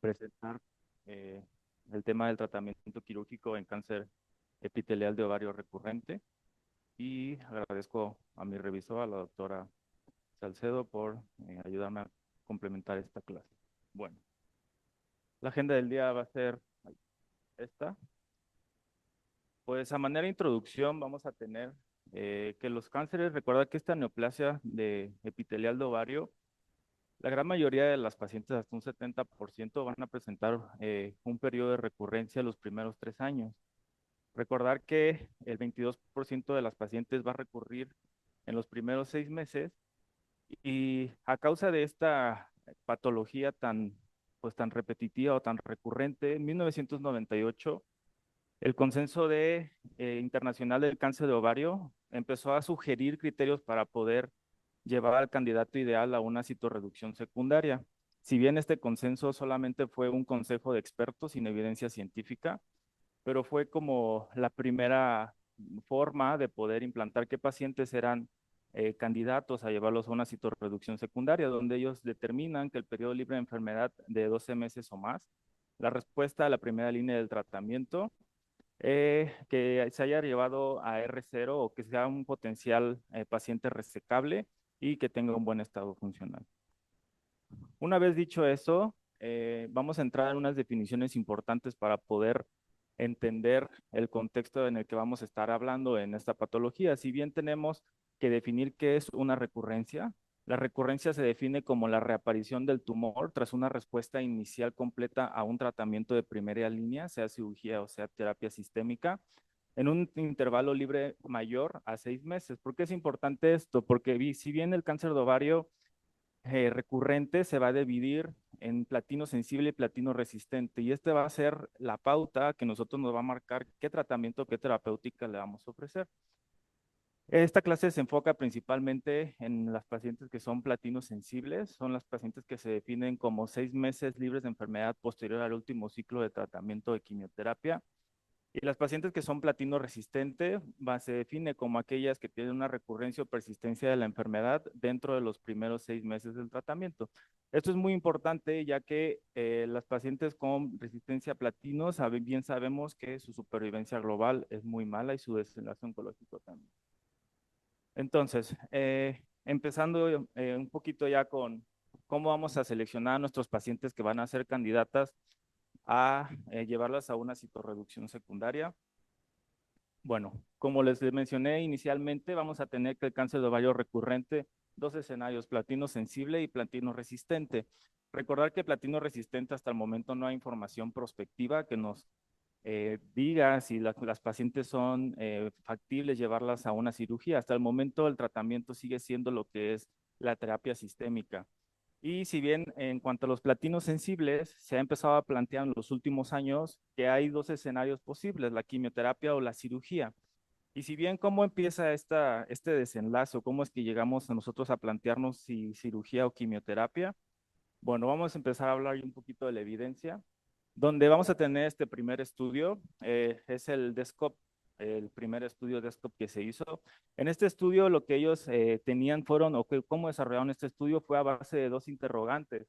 presentar eh, el tema del tratamiento quirúrgico en cáncer epitelial de ovario recurrente y agradezco a mi revisora, a la doctora Salcedo, por ayudarme a complementar esta clase. Bueno, la agenda del día va a ser esta. Pues a manera de introducción vamos a tener que los cánceres, recuerda que esta neoplasia de epitelial de ovario, la gran mayoría de las pacientes, hasta un 70%, van a presentar un periodo de recurrencia los primeros 3 años. Recordar que el 22% de las pacientes va a recurrir en los primeros 6 meses y a causa de esta patología pues, tan repetitiva o tan recurrente, en 1998 el Consenso Internacional del Cáncer de Ovario empezó a sugerir criterios para poder llevar al candidato ideal a una citorreducción secundaria. Si bien este consenso solamente fue un consejo de expertos sin evidencia científica, pero fue como la primera forma de poder implantar qué pacientes eran candidatos a llevarlos a una citorreducción secundaria, donde ellos determinan que el periodo libre de enfermedad de 12 meses o más, la respuesta a la primera línea del tratamiento, que se haya llevado a R0 o que sea un potencial paciente resecable y que tenga un buen estado funcional. Una vez dicho eso, vamos a entrar en unas definiciones importantes para poder entender el contexto en el que vamos a estar hablando en esta patología. Si bien tenemos que definir qué es una recurrencia, la recurrencia se define como la reaparición del tumor tras una respuesta inicial completa a un tratamiento de primera línea, sea cirugía o sea terapia sistémica, en un intervalo libre mayor a 6 meses. ¿Por qué es importante esto? Porque si bien el cáncer de ovario recurrente se va a dividir en platino sensible y platino resistente, y este va a ser la pauta que nosotros nos va a marcar qué tratamiento, qué terapéutica le vamos a ofrecer. Esta clase se enfoca principalmente en las pacientes que son platino sensibles, son las pacientes que se definen como 6 meses libres de enfermedad posterior al último ciclo de tratamiento de quimioterapia. Y las pacientes que son platino resistente se define como aquellas que tienen una recurrencia o persistencia de la enfermedad dentro de los primeros 6 meses del tratamiento. Esto es muy importante ya que las pacientes con resistencia a platino bien sabemos que su supervivencia global es muy mala y su desenlace oncológico también. Entonces, empezando un poquito ya con cómo vamos a seleccionar a nuestros pacientes que van a ser candidatas a llevarlas a una citorreducción secundaria. Bueno, como les mencioné inicialmente, vamos a tener que el cáncer de ovario recurrente, dos escenarios, platino sensible y platino resistente. Recordar que platino resistente hasta el momento no hay información prospectiva que nos diga si las pacientes son factibles llevarlas a una cirugía. Hasta el momento el tratamiento sigue siendo lo que es la terapia sistémica. Y si bien en cuanto a los platinos sensibles, se ha empezado a plantear en los últimos años que hay dos escenarios posibles, la quimioterapia o la cirugía. Y si bien cómo empieza este desenlace o cómo es que llegamos a nosotros a plantearnos si cirugía o quimioterapia, bueno, vamos a empezar a hablar un poquito de la evidencia, donde vamos a tener este primer estudio, es el DESCOP, el primer estudio DESCOP que se hizo. En este estudio lo que ellos tenían fueron, o cómo desarrollaron este estudio fue a base de dos interrogantes,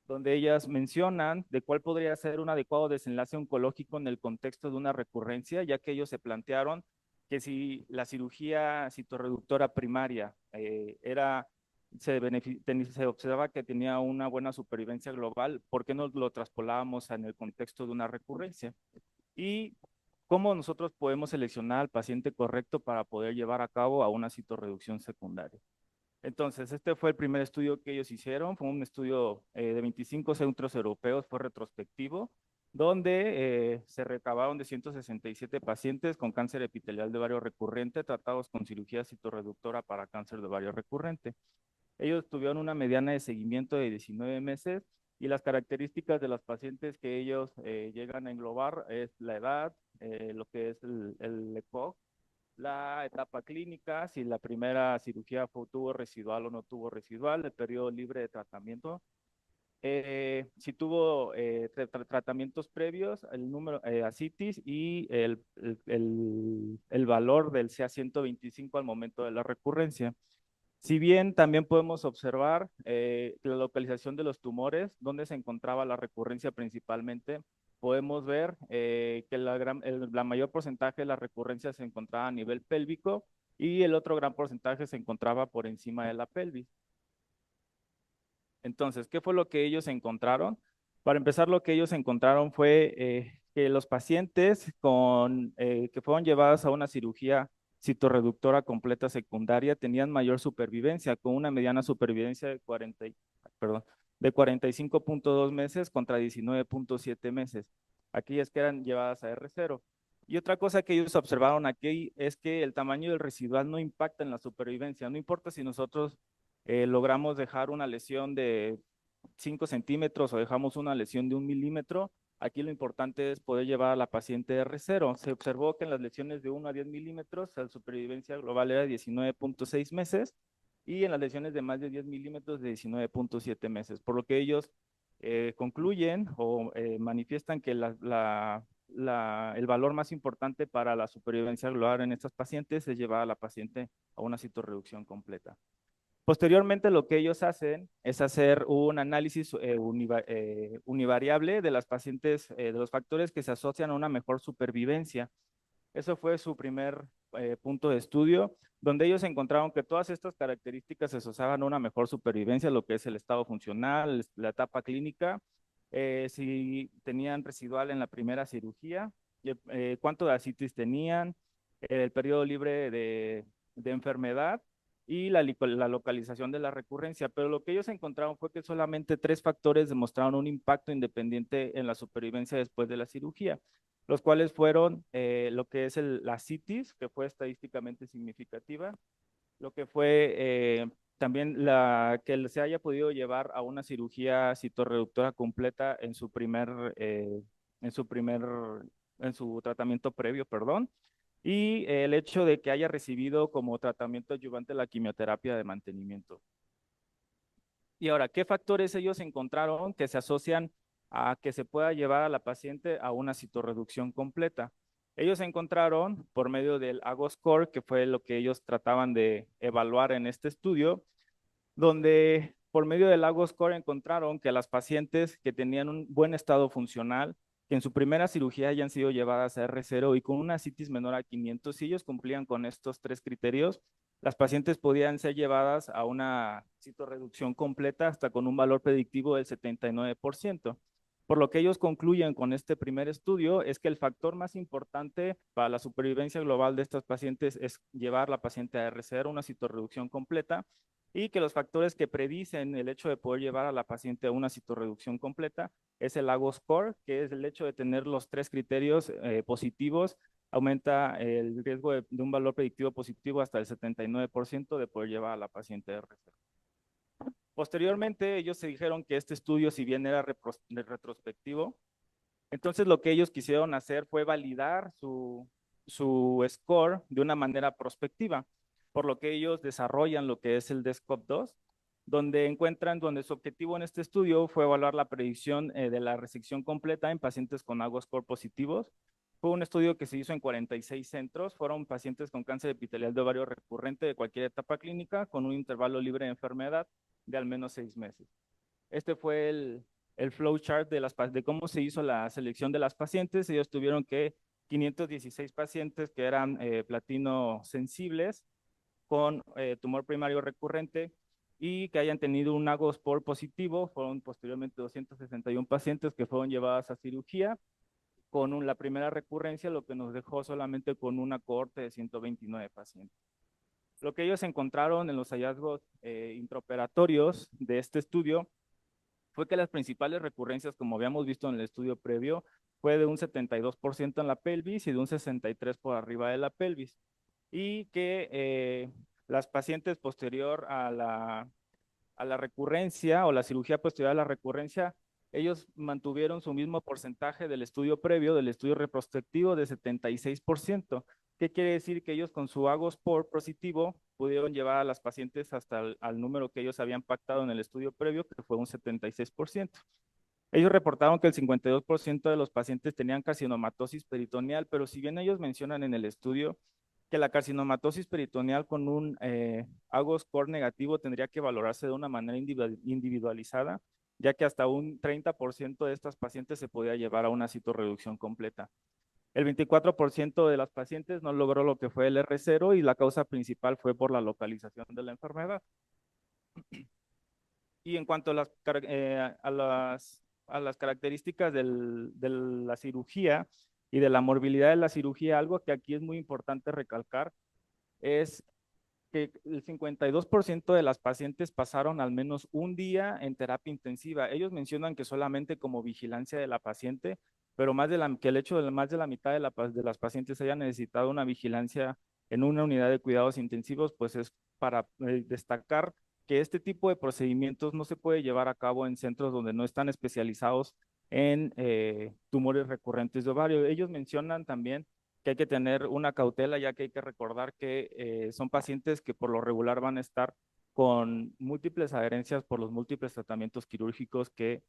donde ellas mencionan de cuál podría ser un adecuado desenlace oncológico en el contexto de una recurrencia, ya que ellos se plantearon que si la cirugía citorreductora primaria se observaba que tenía una buena supervivencia global, ¿por qué no lo traspolábamos en el contexto de una recurrencia? Y cómo nosotros podemos seleccionar al paciente correcto para poder llevar a cabo a una citorreducción secundaria. Entonces, este fue el primer estudio que ellos hicieron, fue un estudio de 25 centros europeos, fue retrospectivo, donde se recabaron de 167 pacientes con cáncer epitelial de ovario recurrente tratados con cirugía citorreductora para cáncer de ovario recurrente. Ellos tuvieron una mediana de seguimiento de 19 meses y las características de los pacientes que ellos llegan a englobar es la edad, lo que es el ECOG, la etapa clínica, si la primera cirugía tuvo residual o no tuvo residual, el periodo libre de tratamiento, si tuvo tratamientos previos, el número ascitis y el valor del CA 125 al momento de la recurrencia. Si bien también podemos observar la localización de los tumores, donde se encontraba la recurrencia principalmente, podemos ver que la mayor porcentaje de la recurrencia se encontraba a nivel pélvico y el otro gran porcentaje se encontraba por encima de la pelvis. Entonces, ¿qué fue lo que ellos encontraron? Para empezar, lo que ellos encontraron fue que los pacientes que fueron llevados a una cirugía citorreductora completa secundaria tenían mayor supervivencia, con una mediana supervivencia de 45.2 meses contra 19.7 meses. Aquellas que eran llevadas a R0. Y otra cosa que ellos observaron aquí es que el tamaño del residual no impacta en la supervivencia. No importa si nosotros logramos dejar una lesión de 5 centímetros o dejamos una lesión de 1 milímetro, aquí lo importante es poder llevar a la paciente R0. Se observó que en las lesiones de 1 a 10 milímetros la supervivencia global era de 19.6 meses y en las lesiones de más de 10 milímetros de 19.7 meses, por lo que ellos concluyen o manifiestan que el valor más importante para la supervivencia global en estas pacientes es llevar a la paciente a una citorreducción completa. Posteriormente, lo que ellos hacen es hacer un análisis univariable de las pacientes, de los factores que se asocian a una mejor supervivencia. Eso fue su primer punto de estudio, donde ellos encontraron que todas estas características se asociaban a una mejor supervivencia, lo que es el estado funcional, la etapa clínica, si tenían residual en la primera cirugía, cuánto de ascitis tenían, el periodo libre de enfermedad y la localización de la recurrencia. Pero lo que ellos encontraron fue que solamente 3 factores demostraron un impacto independiente en la supervivencia después de la cirugía, los cuales fueron lo que es la citis, que fue estadísticamente significativa, lo que fue también que se haya podido llevar a una cirugía citorreductora completa en su primer, en su tratamiento previo, perdón, y el hecho de que haya recibido como tratamiento adyuvante la quimioterapia de mantenimiento. Y ahora, ¿qué factores ellos encontraron que se asocian a que se pueda llevar a la paciente a una citorreducción completa? Ellos encontraron por medio del AGO score, que fue lo que ellos trataban de evaluar en este estudio, donde por medio del AGO score encontraron que las pacientes que tenían un buen estado funcional, que en su primera cirugía hayan sido llevadas a R0 y con una citis menor a 500, si ellos cumplían con estos 3 criterios, las pacientes podían ser llevadas a una citorreducción completa hasta con un valor predictivo del 79%. Por lo que ellos concluyen con este primer estudio es que el factor más importante para la supervivencia global de estas pacientes es llevar a la paciente a R0, una citorreducción completa, y que los factores que predicen el hecho de poder llevar a la paciente a una citorreducción completa es el AGO score, que es el hecho de tener los 3 criterios positivos, aumenta el riesgo de un valor predictivo positivo hasta el 79% de poder llevar a la paciente a R0. Posteriormente, ellos se dijeron que este estudio, si bien era retrospectivo, entonces lo que ellos quisieron hacer fue validar su score de una manera prospectiva, por lo que ellos desarrollan lo que es el DESCOP-2, donde su objetivo en este estudio fue evaluar la predicción de la resección completa en pacientes con AGO score positivos. Fue un estudio que se hizo en 46 centros, fueron pacientes con cáncer epitelial de ovario recurrente de cualquier etapa clínica con un intervalo libre de enfermedad de al menos 6 meses. Este fue el flowchart de cómo se hizo la selección de las pacientes. Ellos tuvieron que 516 pacientes que eran platino sensibles con tumor primario recurrente y que hayan tenido un AGO score positivo. Fueron posteriormente 261 pacientes que fueron llevadas a cirugía con la primera recurrencia, lo que nos dejó solamente con una cohorte de 129 pacientes. Lo que ellos encontraron en los hallazgos intraoperatorios de este estudio fue que las principales recurrencias, como habíamos visto en el estudio previo, fue de un 72% en la pelvis y de un 63% por arriba de la pelvis. Y que las pacientes posterior a la recurrencia o la cirugía posterior a la recurrencia, ellos mantuvieron su mismo porcentaje del estudio previo, del estudio retrospectivo de 76%. ¿Qué quiere decir? Que ellos con su AGO score positivo pudieron llevar a las pacientes hasta al número que ellos habían pactado en el estudio previo, que fue un 76%. Ellos reportaron que el 52% de los pacientes tenían carcinomatosis peritoneal, pero si bien ellos mencionan en el estudio que la carcinomatosis peritoneal con un AGO score negativo tendría que valorarse de una manera individualizada, ya que hasta un 30% de estas pacientes se podía llevar a una citorreducción completa. El 24% de las pacientes no logró lo que fue el R0 y la causa principal fue por la localización de la enfermedad. Y en cuanto a las características de la cirugía y de la morbilidad de la cirugía, algo que aquí es muy importante recalcar es que el 52% de las pacientes pasaron al menos un día en terapia intensiva. Ellos mencionan que solamente como vigilancia de la paciente, pero que el hecho de más de la mitad de las pacientes hayan necesitado una vigilancia en una unidad de cuidados intensivos, pues es para destacar que este tipo de procedimientos no se puede llevar a cabo en centros donde no están especializados en tumores recurrentes de ovario. Ellos mencionan también que hay que tener una cautela, ya que hay que recordar que son pacientes que por lo regular van a estar con múltiples adherencias por los múltiples tratamientos quirúrgicos que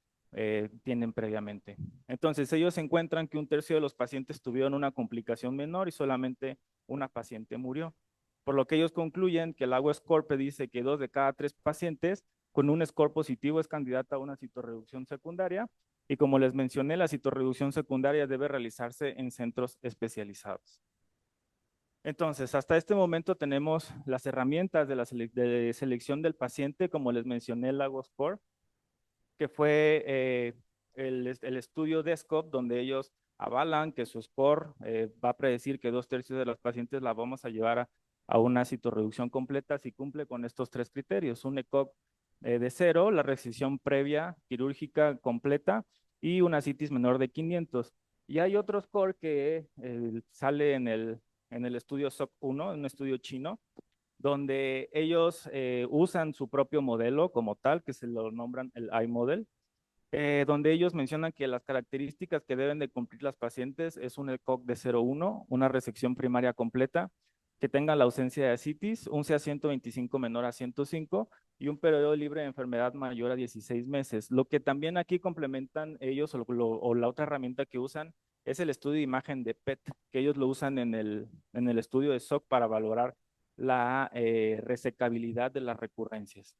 tienen previamente. Entonces, ellos encuentran que un tercio de los pacientes tuvieron una complicación menor y solamente una paciente murió. Por lo que ellos concluyen que el agua SCORP dice que 2 de cada 3 pacientes con un score positivo es candidata a una citorreducción secundaria y como les mencioné, la citorreducción secundaria debe realizarse en centros especializados. Entonces, hasta este momento tenemos las herramientas de selección del paciente, como les mencioné, el LAGO-SCORE, que fue el estudio de SCOP, donde ellos avalan que su score va a predecir que 2/3 de los pacientes la vamos a llevar a una citorreducción completa si cumple con estos 3 criterios. Un ECOG de 0, la resección previa quirúrgica completa y una citis menor de 500. Y hay otro score que sale en el estudio SOC1, un estudio chino, donde ellos usan su propio modelo como tal, que se lo nombran el iModel, donde ellos mencionan que las características que deben de cumplir las pacientes es un ECOG de 0,1, una resección primaria completa, que tenga la ausencia de ascitis, un CA 125 menor a 105 y un periodo libre de enfermedad mayor a 16 meses. Lo que también aquí complementan ellos o la otra herramienta que usan es el estudio de imagen de PET, que ellos lo usan en el estudio de SOC para valorar la resecabilidad de las recurrencias.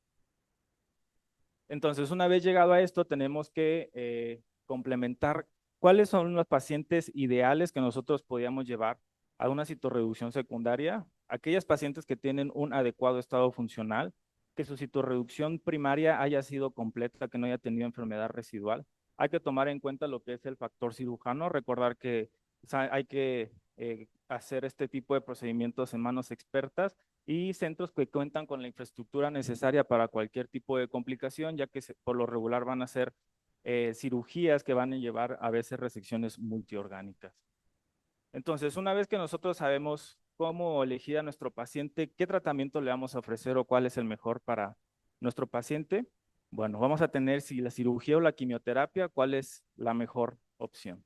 Entonces, una vez llegado a esto, tenemos que complementar cuáles son los pacientes ideales que nosotros podíamos llevar a una citorreducción secundaria. Aquellas pacientes que tienen un adecuado estado funcional, que su citorreducción primaria haya sido completa, que no haya tenido enfermedad residual. Hay que tomar en cuenta lo que es el factor cirujano, recordar que hay que hacer este tipo de procedimientos en manos expertas y centros que cuentan con la infraestructura necesaria para cualquier tipo de complicación, ya que por lo regular van a ser cirugías que van a llevar a veces resecciones multiorgánicas. Entonces, una vez que nosotros sabemos cómo elegir a nuestro paciente, qué tratamiento le vamos a ofrecer o cuál es el mejor para nuestro paciente, bueno, vamos a tener si la cirugía o la quimioterapia, cuál es la mejor opción.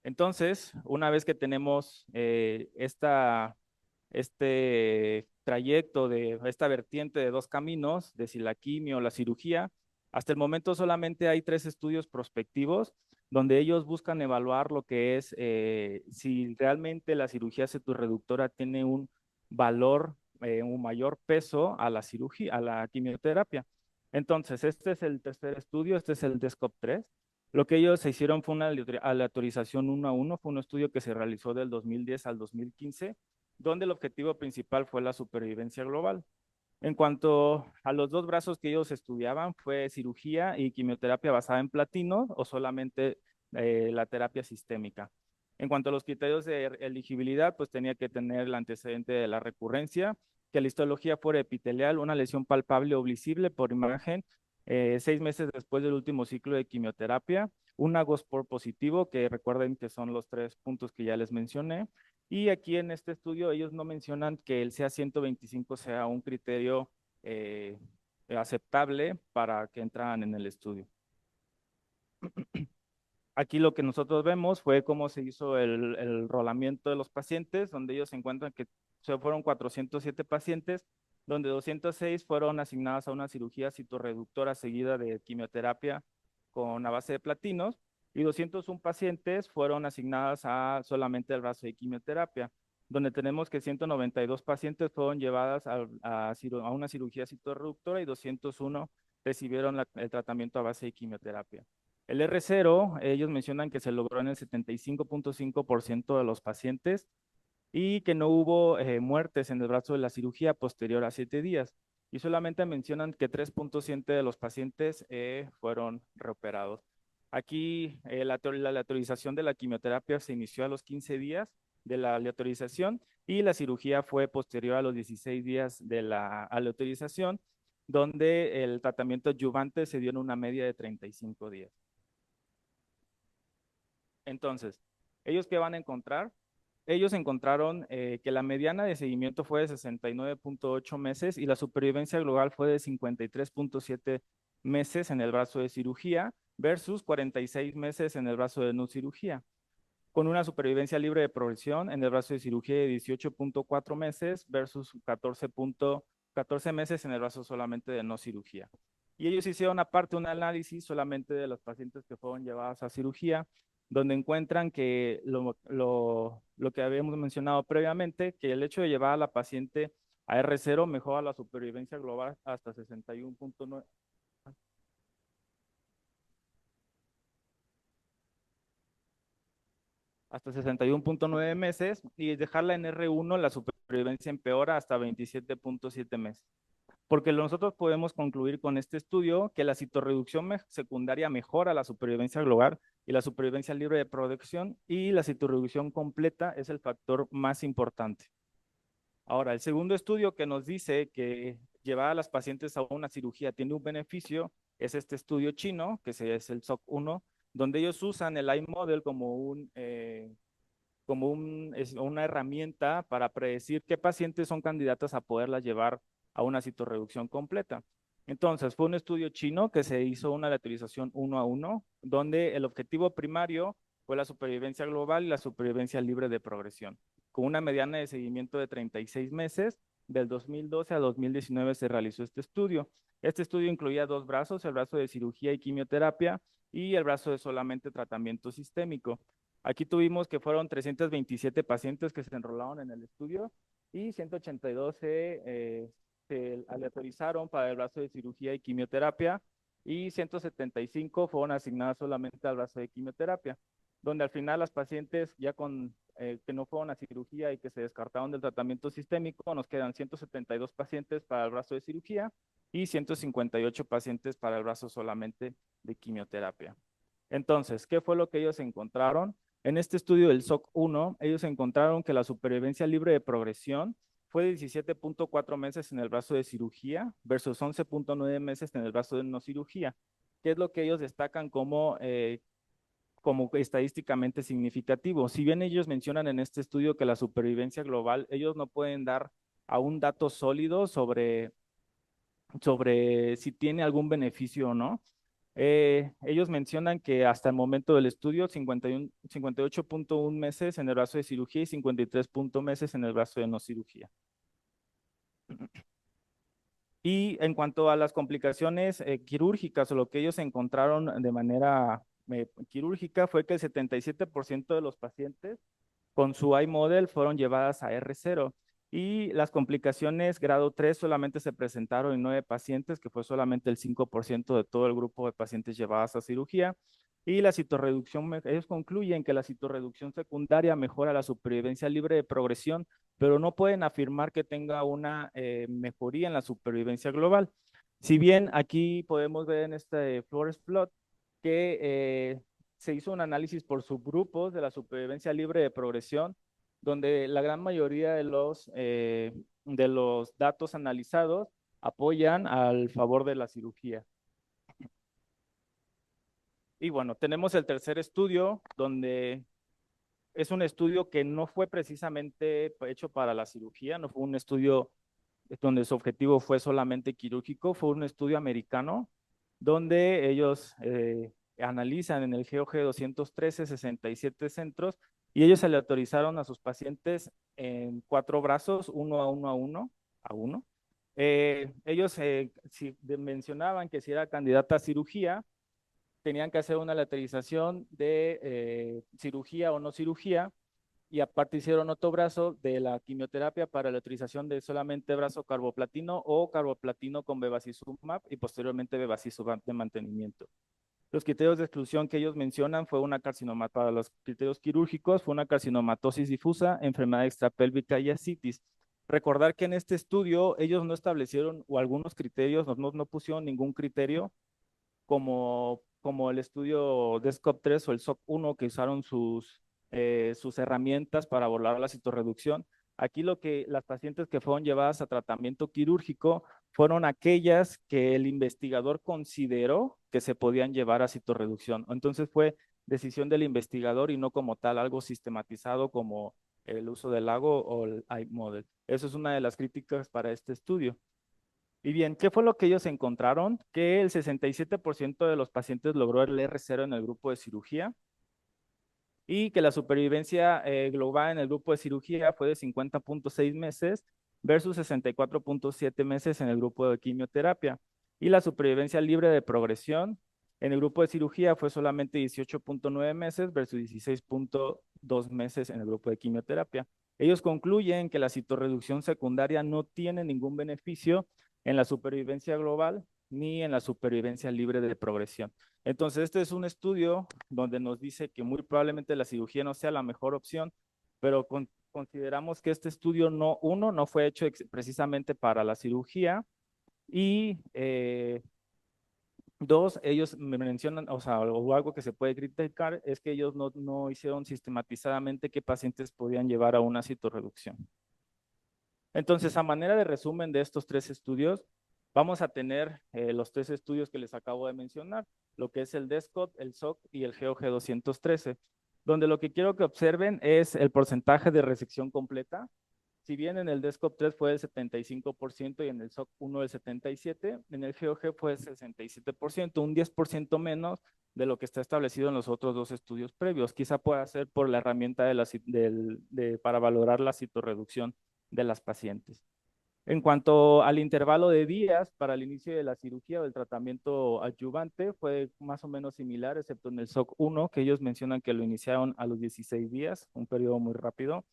Entonces, una vez que tenemos este trayecto de esta vertiente de 2 caminos, de si la quimio o la cirugía, hasta el momento solamente hay 3 estudios prospectivos donde ellos buscan evaluar lo que es si realmente la cirugía ceturreductora tiene un valor, un mayor peso a la cirugía, a la quimioterapia. Entonces, este es el tercer estudio, este es el DESCOP-3. Lo que ellos se hicieron fue una aleatorización 1 a 1, fue un estudio que se realizó del 2010 al 2015, donde el objetivo principal fue la supervivencia global. En cuanto a los 2 brazos que ellos estudiaban, fue cirugía y quimioterapia basada en platino o solamente la terapia sistémica. En cuanto a los criterios de elegibilidad, pues tenía que tener el antecedente de la recurrencia, que la histología fuera epitelial, una lesión palpable o visible por imagen 6 meses después del último ciclo de quimioterapia, un AGOS-SPOR positivo, que recuerden que son los 3 puntos que ya les mencioné, y aquí en este estudio ellos no mencionan que el CA 125 sea un criterio aceptable para que entraran en el estudio. Aquí lo que nosotros vemos fue cómo se hizo el rolamiento de los pacientes, donde ellos encuentran que se fueron 407 pacientes, donde 206 fueron asignadas a una cirugía citorreductora seguida de quimioterapia con a base de platinos y 201 pacientes fueron asignadas a solamente el brazo de quimioterapia, donde tenemos que 192 pacientes fueron llevadas a una cirugía citorreductora y 201 recibieron el tratamiento a base de quimioterapia. El R0, ellos mencionan que se logró en el 75.5% de los pacientes y que no hubo muertes en el brazo de la cirugía posterior a 7 días. Y solamente mencionan que 3.7 de los pacientes fueron reoperados. Aquí la aleatorización de la quimioterapia se inició a los 15 días de la aleatorización y la cirugía fue posterior a los 16 días de la aleatorización, donde el tratamiento adyuvante se dio en una media de 35 días. Entonces, ¿ellos qué van a encontrar? Ellos encontraron que la mediana de seguimiento fue de 69.8 meses y la supervivencia global fue de 53.7 meses en el brazo de cirugía versus 46 meses en el brazo de no cirugía, con una supervivencia libre de progresión en el brazo de cirugía de 18.4 meses versus 14 meses en el brazo solamente de no cirugía. Y ellos hicieron aparte un análisis solamente de los pacientes que fueron llevados a cirugía, donde encuentran que lo que habíamos mencionado previamente, que el hecho de llevar a la paciente a R0 mejora la supervivencia global hasta 61.9, hasta 61.9 meses y dejarla en R1 la supervivencia empeora hasta 27.7 meses. Porque nosotros podemos concluir con este estudio que la citorreducción secundaria mejora la supervivencia global y la supervivencia libre de producción y la citorreducción completa es el factor más importante. Ahora, el segundo estudio que nos dice que llevar a las pacientes a una cirugía tiene un beneficio es este estudio chino, que es el SOC1, donde ellos usan el iModel es una herramienta para predecir qué pacientes son candidatos a poderlas llevar a una citorreducción completa. Entonces, fue un estudio chino que se hizo una aleatorización 1 a 1, donde el objetivo primario fue la supervivencia global y la supervivencia libre de progresión, con una mediana de seguimiento de 36 meses. Del 2012 a 2019 se realizó este estudio. Este estudio incluía dos brazos, el brazo de cirugía y quimioterapia y el brazo de solamente tratamiento sistémico. Aquí tuvimos que fueron 327 pacientes que se enrolaron en el estudio y 182 se aleatorizaron para el brazo de cirugía y quimioterapia y 175 fueron asignadas solamente al brazo de quimioterapia, donde al final las pacientes ya que no fueron a cirugía y que se descartaron del tratamiento sistémico, nos quedan 172 pacientes para el brazo de cirugía y 158 pacientes para el brazo solamente de quimioterapia. Entonces, ¿qué fue lo que ellos encontraron? En este estudio del SOC1, ellos encontraron que la supervivencia libre de progresión fue de 17.4 meses en el brazo de cirugía versus 11.9 meses en el brazo de no cirugía, que es lo que ellos destacan como estadísticamente significativo. Si bien ellos mencionan en este estudio que la supervivencia global, ellos no pueden dar aún datos sólidos sobre si tiene algún beneficio o no. Ellos mencionan que hasta el momento del estudio, 58.1 meses en el brazo de cirugía y 53 meses en el brazo de no cirugía. Y en cuanto a las complicaciones quirúrgicas o lo que ellos encontraron de manera quirúrgica fue que el 77% de los pacientes con su iModel fueron llevadas a R0 y las complicaciones grado 3 solamente se presentaron en 9 pacientes, que fue solamente el 5% de todo el grupo de pacientes llevadas a cirugía. Y la citorreducción, ellos concluyen que la citorreducción secundaria mejora la supervivencia libre de progresión, pero no pueden afirmar que tenga una mejoría en la supervivencia global. Si bien aquí podemos ver en este forest plot que se hizo un análisis por subgrupos de la supervivencia libre de progresión, donde la gran mayoría de los datos analizados apoyan al favor de la cirugía. Y bueno, tenemos el tercer estudio, donde es un estudio que no fue precisamente hecho para la cirugía, no fue un estudio donde su objetivo fue solamente quirúrgico, fue un estudio americano donde ellos analizan en el GOG 213 67 centros y ellos aleatorizaron a sus pacientes en 4 brazos, uno a uno a uno a uno. Ellos mencionaban que si era candidata a cirugía, tenían que hacer una lateralización de cirugía o no cirugía, y aparte hicieron otro brazo de la quimioterapia para la utilización de solamente brazo carboplatino o carboplatino con bevacizumab y posteriormente bevacizumab de mantenimiento. Los criterios de exclusión que ellos mencionan fue una carcinoma, para los criterios quirúrgicos fue una carcinomatosis difusa, enfermedad extrapélvica y ascitis. Recordar que en este estudio ellos no establecieron o algunos criterios, no pusieron ningún criterio como el estudio DESCOP-3 o el SOC-1 que usaron sus herramientas para abordar la citorreducción. Aquí las pacientes que fueron llevadas a tratamiento quirúrgico fueron aquellas que el investigador consideró que se podían llevar a citorreducción. Entonces fue decisión del investigador y no como tal algo sistematizado como el uso del lago o el iModel. Eso es una de las críticas para este estudio. Y bien, ¿qué fue lo que ellos encontraron? Que el 67% de los pacientes logró el R0 en el grupo de cirugía y que la supervivencia global en el grupo de cirugía fue de 50.6 meses versus 64.7 meses en el grupo de quimioterapia. Y la supervivencia libre de progresión en el grupo de cirugía fue solamente 18.9 meses versus 16.2 meses en el grupo de quimioterapia. Ellos concluyen que la citorreducción secundaria no tiene ningún beneficio en la supervivencia global ni en la supervivencia libre de progresión. Entonces, este es un estudio donde nos dice que muy probablemente la cirugía no sea la mejor opción, pero consideramos que este estudio no fue hecho precisamente para la cirugía y dos, ellos me mencionan, o sea, o algo que se puede criticar es que ellos no hicieron sistematizadamente qué pacientes podían llevar a una citorreducción. Entonces, a manera de resumen de estos tres estudios, vamos a tener los tres estudios que les acabo de mencionar, lo que es el DESCOT, el SOC y el GOG 213, donde lo que quiero que observen es el porcentaje de resección completa. Si bien en el DESCOP 3 fue el 75% y en el SOC 1 el 77%, en el GOG fue el 67%, un 10% menos de lo que está establecido en los otros dos estudios previos. Quizá pueda ser por la herramienta para valorar la citorreducción de las pacientes. En cuanto al intervalo de días para el inicio de la cirugía o el tratamiento adyuvante, fue más o menos similar, excepto en el SOC 1, que ellos mencionan que lo iniciaron a los 16 días, un periodo muy rápido,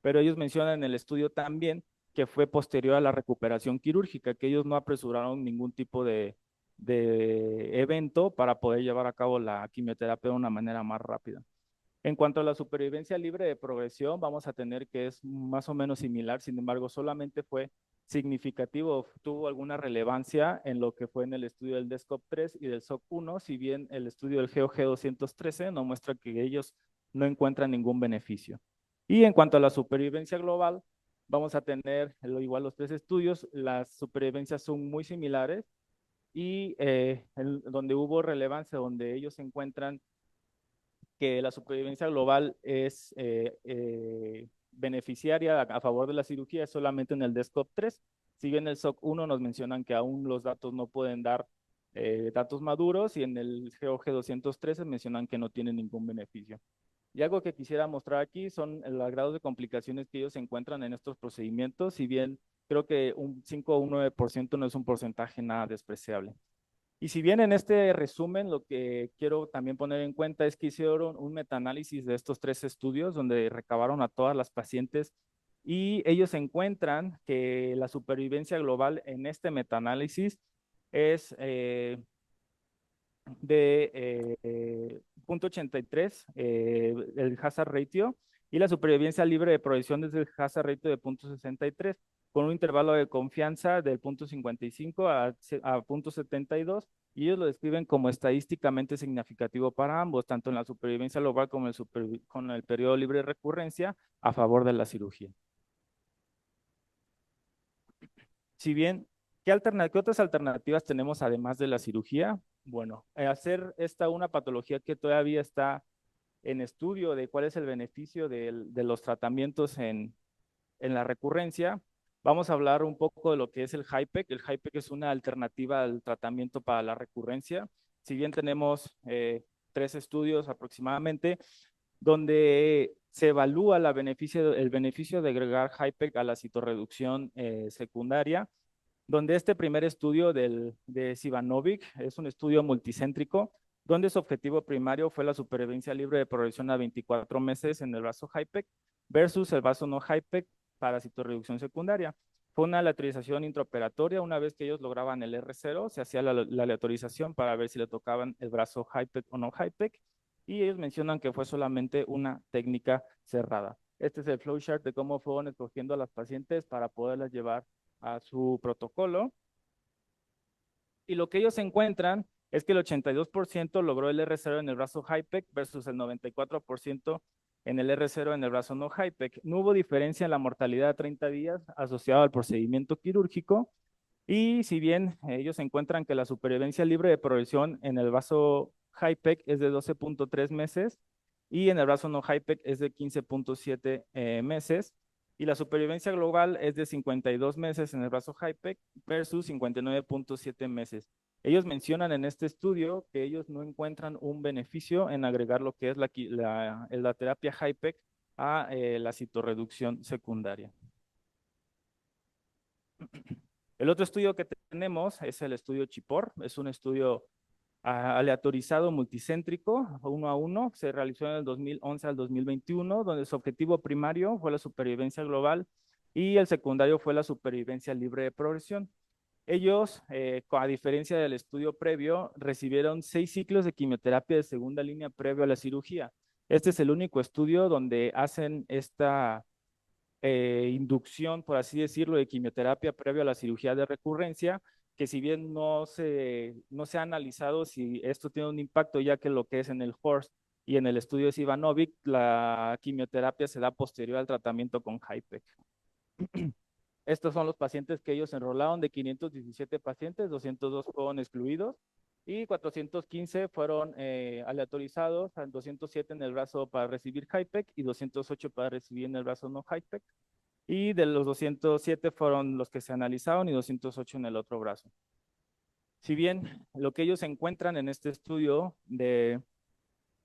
pero ellos mencionan en el estudio también que fue posterior a la recuperación quirúrgica, que ellos no apresuraron ningún tipo de evento para poder llevar a cabo la quimioterapia de una manera más rápida. En cuanto a la supervivencia libre de progresión, vamos a tener que es más o menos similar, sin embargo, solamente fue significativo, tuvo alguna relevancia en lo que fue en el estudio del DESCOP 3 y del SOC 1, si bien el estudio del GOG 213 no muestra que ellos no encuentran ningún beneficio. Y en cuanto a la supervivencia global, vamos a tener igual los tres estudios, las supervivencias son muy similares y donde hubo relevancia, donde ellos encuentran que la supervivencia global es beneficiaria a favor de la cirugía es solamente en el DESCOP 3. Si bien en el SOC 1 nos mencionan que aún los datos no pueden dar datos maduros y en el GOG 213 mencionan que no tienen ningún beneficio. Y algo que quisiera mostrar aquí son los grados de complicaciones que ellos encuentran en estos procedimientos, si bien creo que un 5 o un 9% no es un porcentaje nada despreciable. Y si bien en este resumen lo que quiero también poner en cuenta es que hicieron un metaanálisis de estos tres estudios donde recabaron a todas las pacientes y ellos encuentran que la supervivencia global en este metaanálisis es de 0.83, el hazard ratio, y la supervivencia libre de progresión es el hazard ratio de 0.63, con un intervalo de confianza del 0.55 a 0.72, y ellos lo describen como estadísticamente significativo para ambos, tanto en la supervivencia global como con el periodo libre de recurrencia a favor de la cirugía. Si bien, ¿qué otras alternativas tenemos además de la cirugía? Bueno, hacer esta una patología que todavía está en estudio de cuál es el beneficio de los tratamientos en la recurrencia. Vamos a hablar un poco de lo que es el HIPEC. El HIPEC es una alternativa al tratamiento para la recurrencia. Si bien tenemos 3 estudios aproximadamente, donde se evalúa el beneficio de agregar HIPEC a la citorreducción secundaria, donde este primer estudio de Sivanovic es un estudio multicéntrico, donde su objetivo primario fue la supervivencia libre de progresión a 24 meses en el brazo HIPEC versus el brazo no HIPEC para citorreducción secundaria. Fue una aleatorización intraoperatoria. Una vez que ellos lograban el R0, se hacía la aleatorización para ver si le tocaban el brazo HIPEC o no HIPEC, y ellos mencionan que fue solamente una técnica cerrada. Este es el flowchart de cómo fueron escogiendo a las pacientes para poderlas llevar a su protocolo. Y lo que ellos encuentran es que el 82% logró el R0 en el brazo HIPEC versus el 94% en el R0 en el brazo no HIPEC. No hubo diferencia en la mortalidad a 30 días asociada al procedimiento quirúrgico. Y si bien ellos encuentran que la supervivencia libre de progresión en el brazo HIPEC es de 12.3 meses y en el brazo no HIPEC es de 15.7 meses, y la supervivencia global es de 52 meses en el brazo HIPEC versus 59.7 meses. Ellos mencionan en este estudio que ellos no encuentran un beneficio en agregar lo que es la terapia HIPEC a la citorreducción secundaria. El otro estudio que tenemos es el estudio CHIPOR. Es un estudio aleatorizado multicéntrico, 1 a 1. Se realizó en el 2011 al 2021, donde su objetivo primario fue la supervivencia global y el secundario fue la supervivencia libre de progresión. Ellos, a diferencia del estudio previo, recibieron 6 ciclos de quimioterapia de segunda línea previo a la cirugía. Este es el único estudio donde hacen esta inducción, por así decirlo, de quimioterapia previo a la cirugía de recurrencia, que si bien no se ha analizado si esto tiene un impacto, ya que lo que es en el HORSE y en el estudio de Ivanovic, la quimioterapia se da posterior al tratamiento con HIPEC. Estos son los pacientes que ellos enrolaron. De 517 pacientes, 202 fueron excluidos y 415 fueron aleatorizados, 207 en el brazo para recibir HIPEC y 208 para recibir en el brazo no HIPEC. Y de los 207 fueron los que se analizaron y 208 en el otro brazo. Si bien lo que ellos encuentran en este estudio de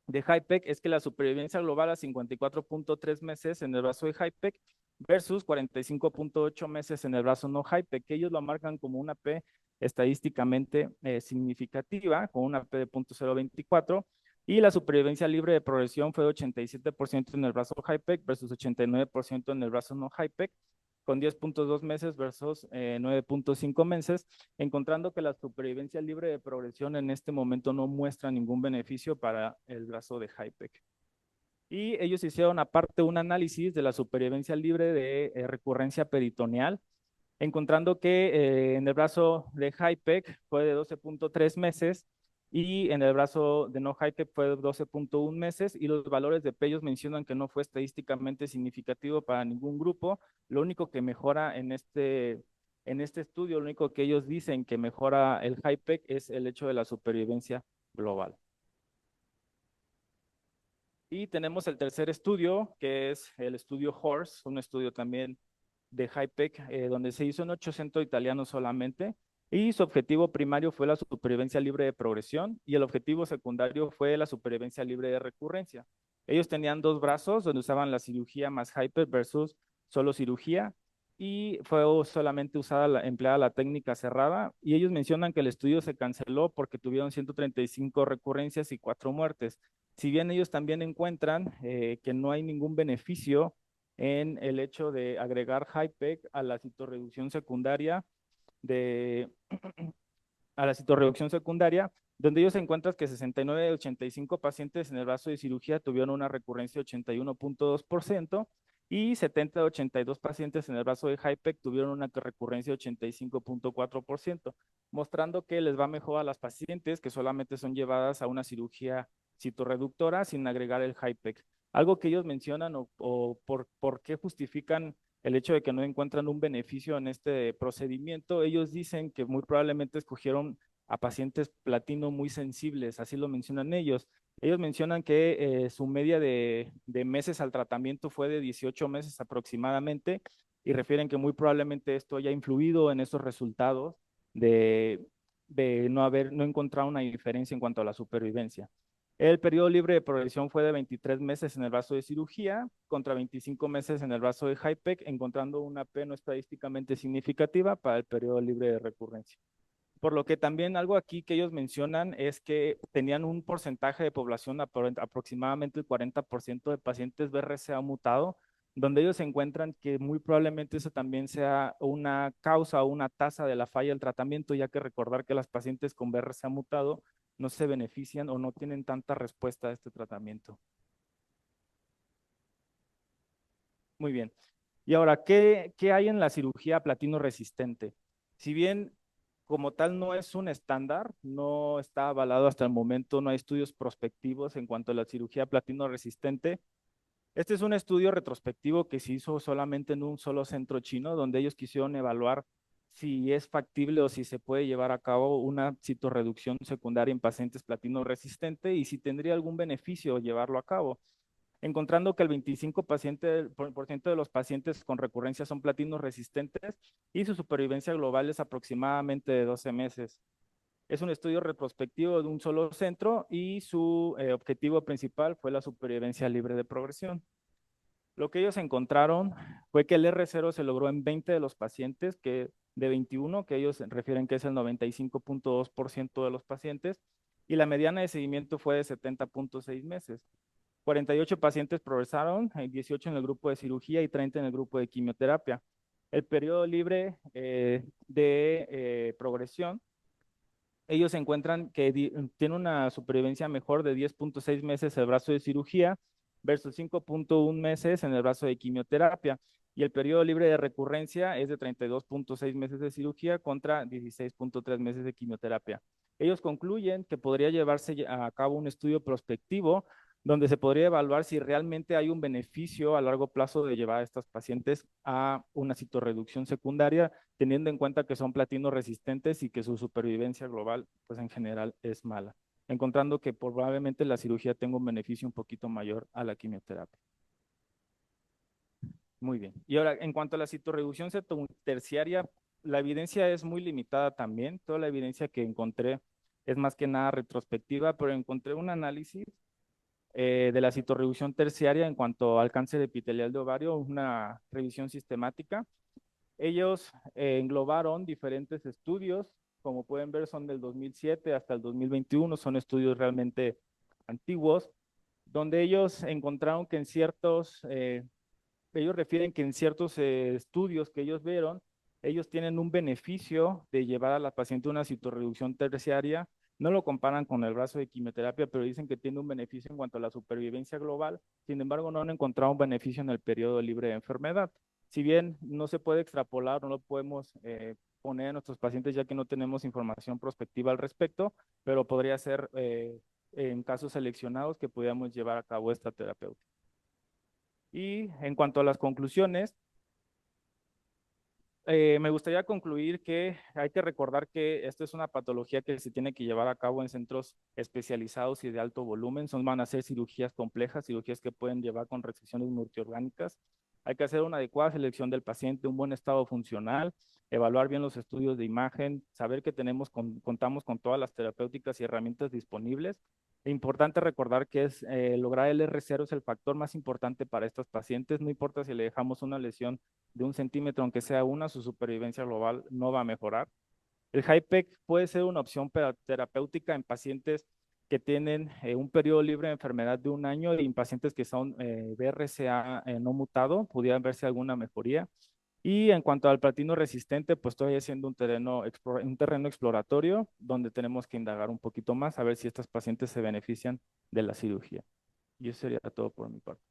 HIPEC es que la supervivencia global a 54.3 meses en el brazo de HIPEC versus 45.8 meses en el brazo no HIPEC, que ellos lo marcan como una P estadísticamente significativa, con una P de 0.024, y la supervivencia libre de progresión fue de 87% en el brazo HIPEC versus 89% en el brazo no HIPEC, con 10.2 meses versus 9.5 meses, encontrando que la supervivencia libre de progresión en este momento no muestra ningún beneficio para el brazo de HIPEC. Y ellos hicieron aparte un análisis de la supervivencia libre de recurrencia peritoneal, encontrando que en el brazo de HIPEC fue de 12.3 meses y en el brazo de no HIPEC fue de 12.1 meses, y los valores de P ellos mencionan que no fue estadísticamente significativo para ningún grupo. Lo único que mejora en este estudio, lo único que ellos dicen que mejora el HIPEC es el hecho de la supervivencia global. Y tenemos el tercer estudio, que es el estudio HORSE, un estudio también de HIPEC, donde se hizo en 8 centros italianos solamente, y su objetivo primario fue la supervivencia libre de progresión y el objetivo secundario fue la supervivencia libre de recurrencia. Ellos tenían 2 brazos donde usaban la cirugía más HIPEC versus solo cirugía, y fue solamente empleada la técnica cerrada, y ellos mencionan que el estudio se canceló porque tuvieron 135 recurrencias y 4 muertes. Si bien ellos también encuentran que no hay ningún beneficio en el hecho de agregar HIPEC a la citorreducción secundaria de a la citorreducción secundaria, donde ellos encuentran que 69 de 85 pacientes en el brazo de cirugía tuvieron una recurrencia de 81.2% y 70 de 82 pacientes en el brazo de HIPEC tuvieron una recurrencia de 85.4%, mostrando que les va mejor a las pacientes que solamente son llevadas a una cirugía citorreductora sin agregar el HIPEC. Algo que ellos mencionan o por qué justifican el hecho de que no encuentran un beneficio en este procedimiento, ellos dicen que muy probablemente escogieron a pacientes platino muy sensibles, así lo mencionan ellos. Ellos mencionan que su media de meses al tratamiento fue de 18 meses aproximadamente, y refieren que muy probablemente esto haya influido en esos resultados de no encontrar una diferencia en cuanto a la supervivencia. El periodo libre de progresión fue de 23 meses en el brazo de cirugía contra 25 meses en el brazo de HIPEC, encontrando una P no estadísticamente significativa para el periodo libre de recurrencia. Por lo que también algo aquí que ellos mencionan es que tenían un porcentaje de población, aproximadamente el 40% de pacientes BRCA mutado, donde ellos encuentran que muy probablemente eso también sea una causa o una tasa de la falla del tratamiento, ya que recordar que las pacientes con BRCA mutado no se benefician o no tienen tanta respuesta a este tratamiento. Muy bien. Y ahora, ¿qué hay en la cirugía platino resistente? Si bien como tal no es un estándar, no está avalado hasta el momento, no hay estudios prospectivos en cuanto a la cirugía platino resistente. Este es un estudio retrospectivo que se hizo solamente en un solo centro chino, donde ellos quisieron evaluar si es factible o si se puede llevar a cabo una citorreducción secundaria en pacientes platino resistente y si tendría algún beneficio llevarlo a cabo, encontrando que el 25% de los pacientes con recurrencia son platinos resistentes y su supervivencia global es aproximadamente de 12 meses. Es un estudio retrospectivo de un solo centro y su objetivo principal fue la supervivencia libre de progresión. Lo que ellos encontraron fue que el R0 se logró en 20 de los pacientes, que de 21, que ellos refieren que es el 95.2% de los pacientes, y la mediana de seguimiento fue de 70.6 meses. 48 pacientes progresaron, 18 en el grupo de cirugía y 30 en el grupo de quimioterapia. El periodo libre de progresión, ellos encuentran que tiene una supervivencia mejor de 10.6 meses el brazo de cirugía versus 5.1 meses en el brazo de quimioterapia. Y el periodo libre de recurrencia es de 32.6 meses de cirugía contra 16.3 meses de quimioterapia. Ellos concluyen que podría llevarse a cabo un estudio prospectivo donde se podría evaluar si realmente hay un beneficio a largo plazo de llevar a estos pacientes a una citorreducción secundaria, teniendo en cuenta que son platinos resistentes y que su supervivencia global, pues en general es mala, encontrando que probablemente la cirugía tenga un beneficio un poquito mayor a la quimioterapia. Muy bien. Y ahora, en cuanto a la citorreducción terciaria, la evidencia es muy limitada también. Toda la evidencia que encontré es más que nada retrospectiva, pero encontré un análisis de la citorreducción terciaria en cuanto al cáncer epitelial de ovario, una revisión sistemática. Ellos englobaron diferentes estudios, como pueden ver son del 2007 hasta el 2021, son estudios realmente antiguos, donde ellos encontraron que en ellos refieren que en ciertos estudios que ellos vieron, ellos tienen un beneficio de llevar a la paciente una citorreducción terciaria. No lo comparan con el brazo de quimioterapia, pero dicen que tiene un beneficio en cuanto a la supervivencia global. Sin embargo, no han encontrado un beneficio en el periodo libre de enfermedad. Si bien no se puede extrapolar, no lo podemos poner a nuestros pacientes ya que no tenemos información prospectiva al respecto, pero podría ser en casos seleccionados que pudiéramos llevar a cabo esta terapéutica. Y en cuanto a las conclusiones, me gustaría concluir que hay que recordar que esta es una patología que se tiene que llevar a cabo en centros especializados y de alto volumen. Van a ser cirugías complejas, cirugías que pueden llevar con resecciones multiorgánicas. Hay que hacer una adecuada selección del paciente, un buen estado funcional, evaluar bien los estudios de imagen, saber que contamos con todas las terapéuticas y herramientas disponibles. Es importante recordar que lograr el R0 es el factor más importante para estos pacientes. No importa si le dejamos una lesión de 1 centímetro, aunque sea una, su supervivencia global no va a mejorar. El HIPEC puede ser una opción terapéutica en pacientes que tienen un periodo libre de enfermedad de 1 año y en pacientes que son BRCA no mutado, pudiera verse alguna mejoría. Y en cuanto al platino resistente, pues todavía siendo un terreno exploratorio donde tenemos que indagar un poquito más a ver si estos pacientes se benefician de la cirugía. Y eso sería todo por mi parte.